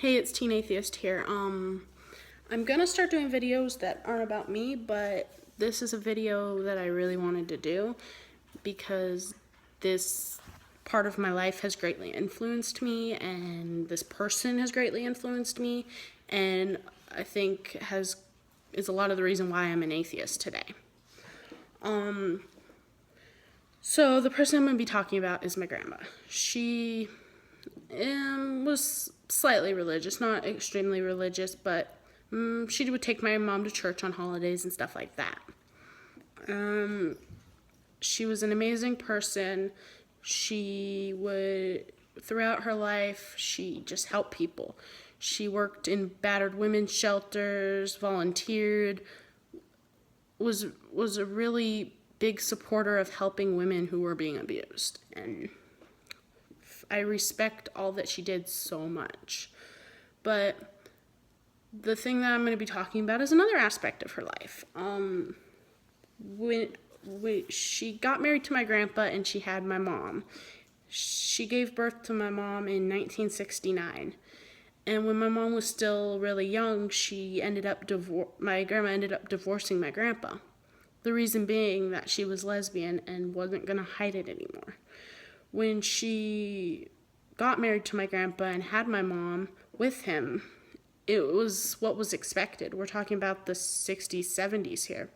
Hey, it's Teen Atheist here. I'm gonna start doing videos that aren't about me, but this is a video that I really wanted to do because this part of my life has greatly influenced me, and this person has greatly influenced me, and I think is a lot of the reason why I'm an atheist today. So the person I'm gonna be talking about is my grandma. She was slightly religious, not extremely religious, but she would take my mom to church on holidays and stuff like that. She was an amazing person. She would, throughout her life, she just helped people. She worked in battered women's shelters, volunteered, was a really big supporter of helping women who were being abused. And I respect all that she did so much. But the thing that I'm going to be talking about is another aspect of her life. When she got married to my grandpa and she had my mom. She gave birth to my mom in 1969. And when my mom was still really young, my grandma ended up divorcing my grandpa. The reason being that she was lesbian and wasn't going to hide it anymore. When she got married to my grandpa and had my mom with him, it was what was expected. We're talking about the 60s, 70s here.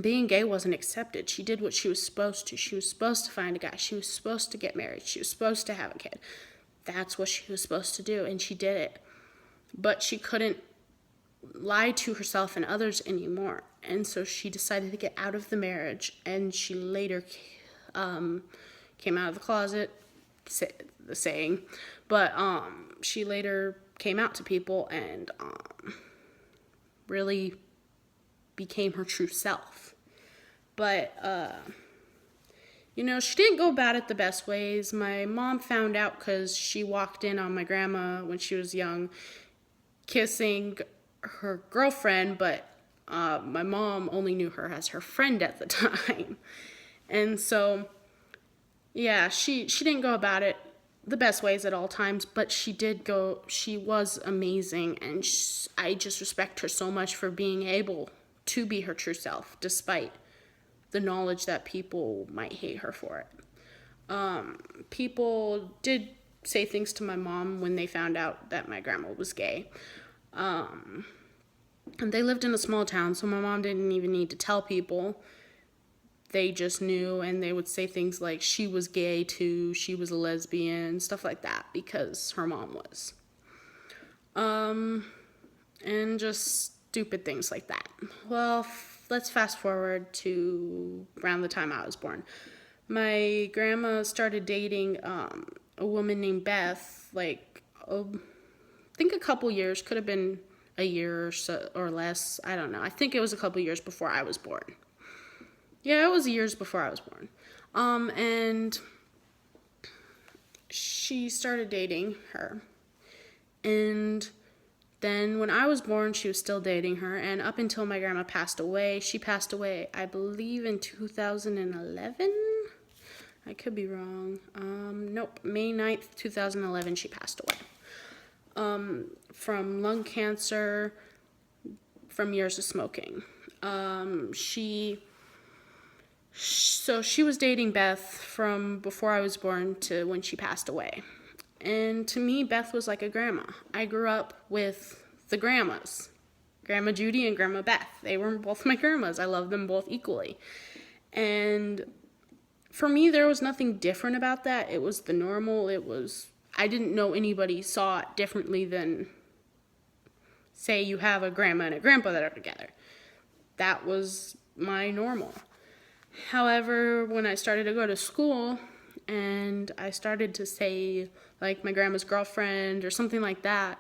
Being gay wasn't accepted. She did what she was supposed to. She was supposed to find a guy. She was supposed to get married. She was supposed to have a kid. That's what she was supposed to do, and she did it. But she couldn't lie to herself and others anymore, and so she decided to get out of the marriage, and she later came out of the closet, the saying, but she later came out to people and really became her true self. But she didn't go about it the best ways. My mom found out because she walked in on my grandma when she was young kissing her girlfriend, but my mom only knew her as her friend at the time. And so yeah, she didn't go about it the best ways at all times, but she was amazing, and I just respect her so much for being able to be her true self, despite the knowledge that people might hate her for it. People did say things to my mom when they found out that my grandma was gay. And they lived in a small town, so my mom didn't even need to tell people. They just knew, and they would say things like she was gay too, she was a lesbian, stuff like that, because her mom was. And just stupid things like that. Well, let's fast forward to around the time I was born. My grandma started dating a woman named Beth, I think a couple years, could have been a year or so or less, I don't know. I think it was a couple years before I was born. Yeah, it was years before I was born. And she started dating her. And then when I was born, she was still dating her. And up until my grandma passed away, she passed away, I believe, in 2011. I could be wrong. Nope, May 9th, 2011, she passed away. From lung cancer, from years of smoking. So she was dating Beth from before I was born to when she passed away. And to me, Beth was like a grandma. I grew up with the grandmas, Grandma Judy and Grandma Beth. They were both my grandmas. I love them both equally. And for me, there was nothing different about that. It was the normal. I didn't know anybody saw it differently than, say, you have a grandma and a grandpa that are together. That was my normal. However, when I started to go to school and I started to say, like, my grandma's girlfriend or something like that,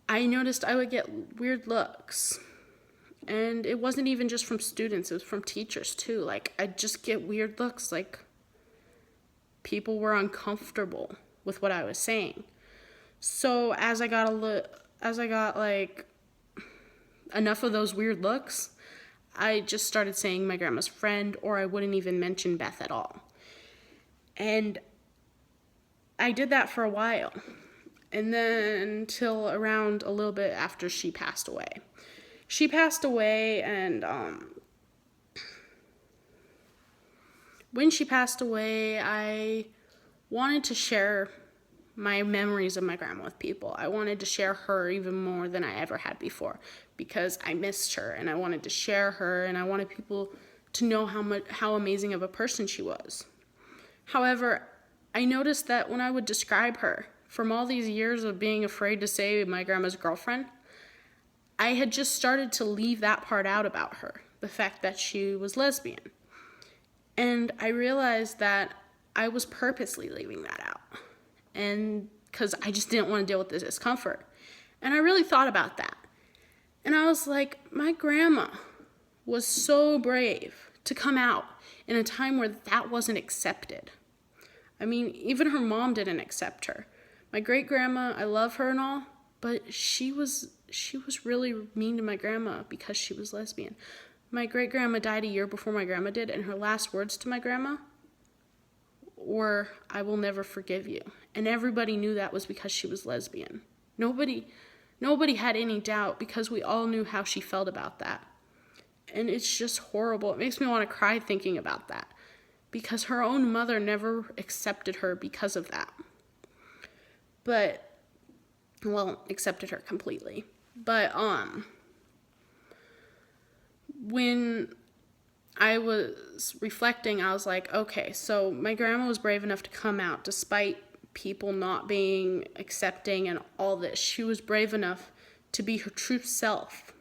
I noticed I would get weird looks. And it wasn't even just from students, it was from teachers too. Like, I'd just get weird looks, like people were uncomfortable with what I was saying. So as I got enough of those weird looks, I just started saying my grandma's friend, or I wouldn't even mention Beth at all. And I did that for a while. And then till around a little bit after she passed away. She passed away, and when she passed away, I wanted to share my memories of my grandma with people. I wanted to share her even more than I ever had before, because I missed her, and I wanted to share her, and I wanted people to know how amazing of a person she was. However, I noticed that when I would describe her, from all these years of being afraid to say my grandma's girlfriend, I had just started to leave that part out about her, the fact that she was lesbian. And I realized that I was purposely leaving that out, and because I just didn't want to deal with the discomfort. And I really thought about that. And I was like, my grandma was so brave to come out in a time where that wasn't accepted. I mean, even her mom didn't accept her. My great-grandma, I love her and all, but she was really mean to my grandma because she was lesbian. My great-grandma died a year before my grandma did, and her last words to my grandma were, "I will never forgive you." And everybody knew that was because she was lesbian. Nobody had any doubt, because we all knew how she felt about that. And it's just horrible. It makes me want to cry thinking about that, because her own mother never accepted her because of that. Accepted her completely. But when I was reflecting, I was like, okay, so my grandma was brave enough to come out despite people not being accepting and all this. She was brave enough to be her true self.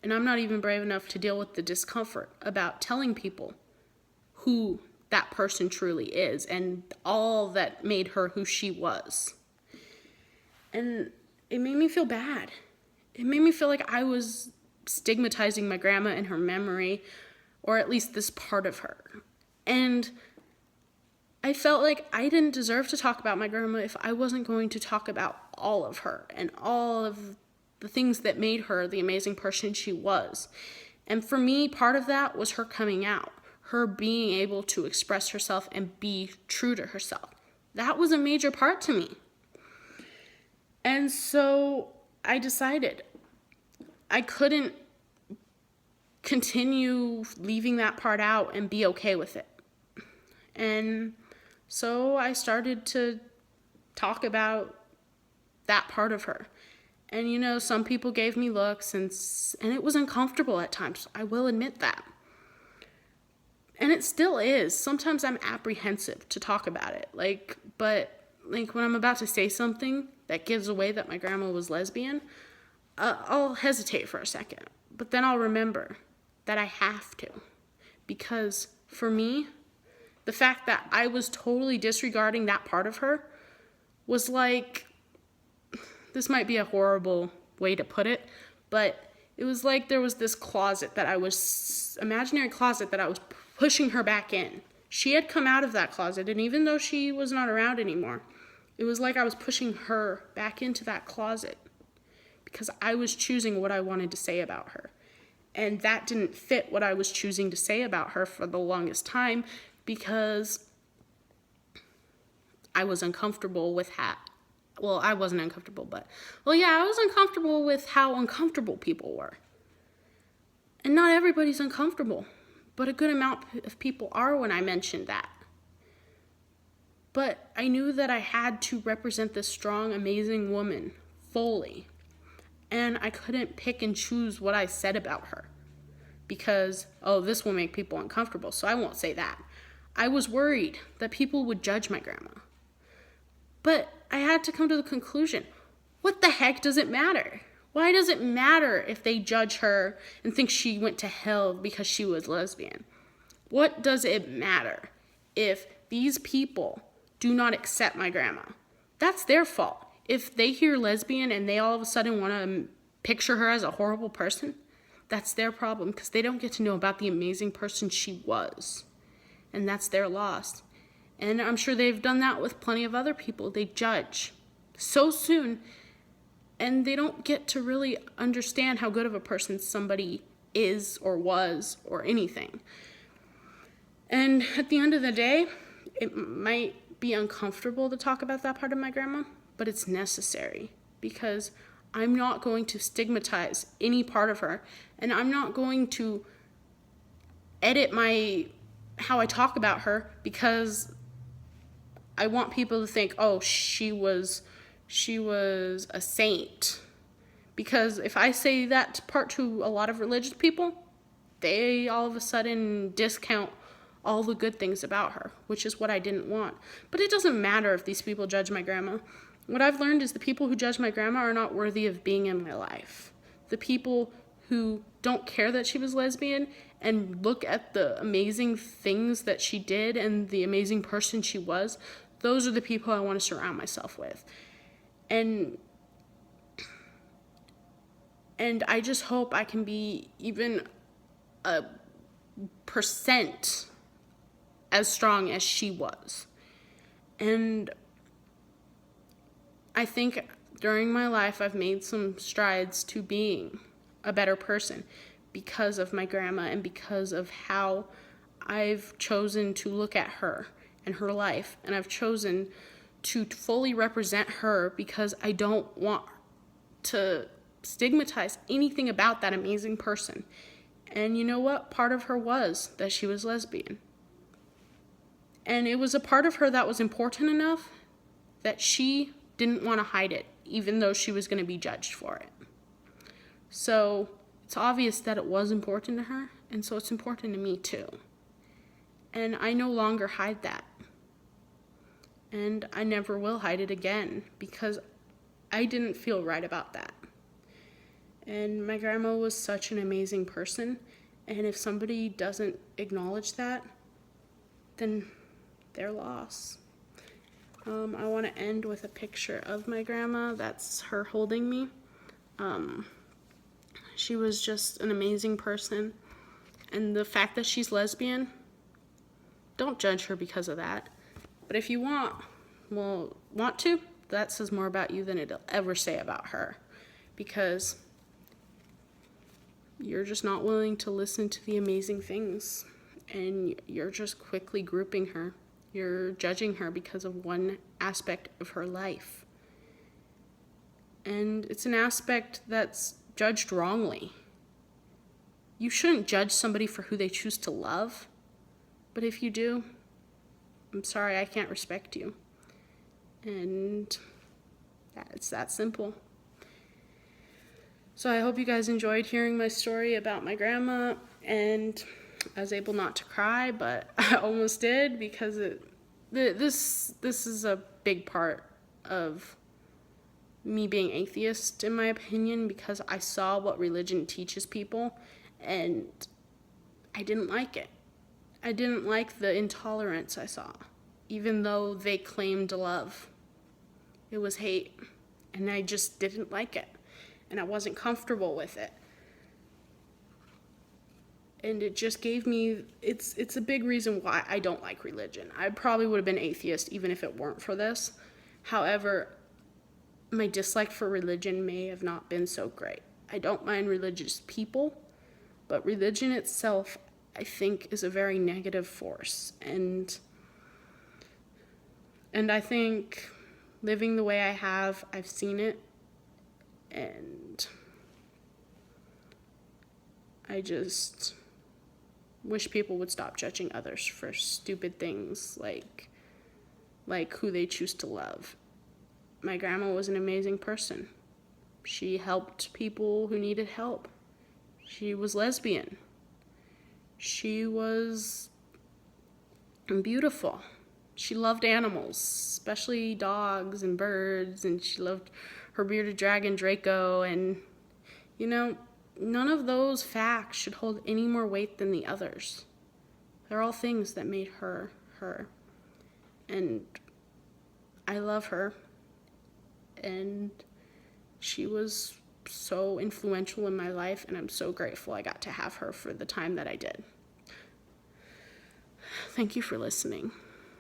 And I'm not even brave enough to deal with the discomfort about telling people who that person truly is and all that made her who she was. And it made me feel bad. It made me feel like I was stigmatizing my grandma and her memory, or at least this part of her. And I felt like I didn't deserve to talk about my grandma if I wasn't going to talk about all of her and all of the things that made her the amazing person she was. And for me, part of that was her coming out, her being able to express herself and be true to herself. That was a major part to me. And so I decided I couldn't continue leaving that part out and be okay with it. And so I started to talk about that part of her. And, some people gave me looks, and it was uncomfortable at times. I will admit that. And it still is. Sometimes I'm apprehensive to talk about it. But when I'm about to say something that gives away that my grandma was lesbian, I'll hesitate for a second. But then I'll remember that I have to. Because for me, the fact that I was totally disregarding that part of her was like, this might be a horrible way to put it, but it was like there was this imaginary closet that I was pushing her back in. She had come out of that closet, and even though she was not around anymore, it was like I was pushing her back into that closet because I was choosing what I wanted to say about her. And that didn't fit what I was choosing to say about her for the longest time, because I was uncomfortable with I wasn't uncomfortable, but, I was uncomfortable with how uncomfortable people were. And not everybody's uncomfortable, but a good amount of people are when I mentioned that. But I knew that I had to represent this strong, amazing woman fully. And I couldn't pick and choose what I said about her, because, this will make people uncomfortable, so I won't say that. I was worried that people would judge my grandma. But I had to come to the conclusion, what the heck does it matter? Why does it matter if they judge her and think she went to hell because she was lesbian? What does it matter if these people do not accept my grandma? That's their fault. If they hear lesbian and they all of a sudden want to picture her as a horrible person, that's their problem, because they don't get to know about the amazing person she was. And that's their loss. And I'm sure they've done that with plenty of other people. They judge so soon, and they don't get to really understand how good of a person somebody is or was or anything. And at the end of the day, it might be uncomfortable to talk about that part of my grandma, but it's necessary because I'm not going to stigmatize any part of her, and I'm not going to edit how I talk about her because I want people to think, oh, she was a saint. Because if I say that part to a lot of religious people, they all of a sudden discount all the good things about her, which is what I didn't want. But it doesn't matter if these people judge my grandma. What I've learned is the people who judge my grandma are not worthy of being in my life. The people who don't care that she was lesbian and look at the amazing things that she did and the amazing person she was, those are the people I want to surround myself with. And I just hope I can be even a percent as strong as she was. And I think during my life I've made some strides to being a better person because of my grandma and because of how I've chosen to look at her and her life. And I've chosen to fully represent her because I don't want to stigmatize anything about that amazing person. And you know what? Part of her was that she was lesbian. And it was a part of her that was important enough that she didn't want to hide it, even though she was going to be judged for it. So it's obvious that it was important to her, and so it's important to me too. And I no longer hide that. And I never will hide it again because I didn't feel right about that. And my grandma was such an amazing person, and if somebody doesn't acknowledge that, then they're lost. I want to end with a picture of my grandma. That's her holding me. She was just an amazing person, and the fact that she's lesbian, don't judge her because of that. But if you want to, that says more about you than it'll ever say about her, because you're just not willing to listen to the amazing things, and you're just quickly grouping her. You're judging her because of one aspect of her life. And it's an aspect that's judged wrongly. You shouldn't judge somebody for who they choose to love, but if you do, I'm sorry, I can't respect you. And it's that simple. So I hope you guys enjoyed hearing my story about my grandma, and I was able not to cry, but I almost did because this is a big part of me being atheist, in my opinion, because I saw what religion teaches people, and I didn't like it. I didn't like the intolerance I saw, even though they claimed love. It was hate, and I just didn't like it. And I wasn't comfortable with it. And it just gave me, it's a big reason why I don't like religion. I probably would have been atheist even if it weren't for this. However, my dislike for religion may have not been so great. I don't mind religious people, but religion itself, I think, is a very negative force. And I think living the way I have, I've seen it. And I just wish people would stop judging others for stupid things like who they choose to love. My grandma was an amazing person. She helped people who needed help. She was lesbian. She was beautiful. She loved animals, especially dogs and birds, and she loved her bearded dragon Draco, and none of those facts should hold any more weight than the others. They're all things that made her her. And I love her, and she was so influential in my life, and I'm so grateful I got to have her for the time that I did. Thank you for listening.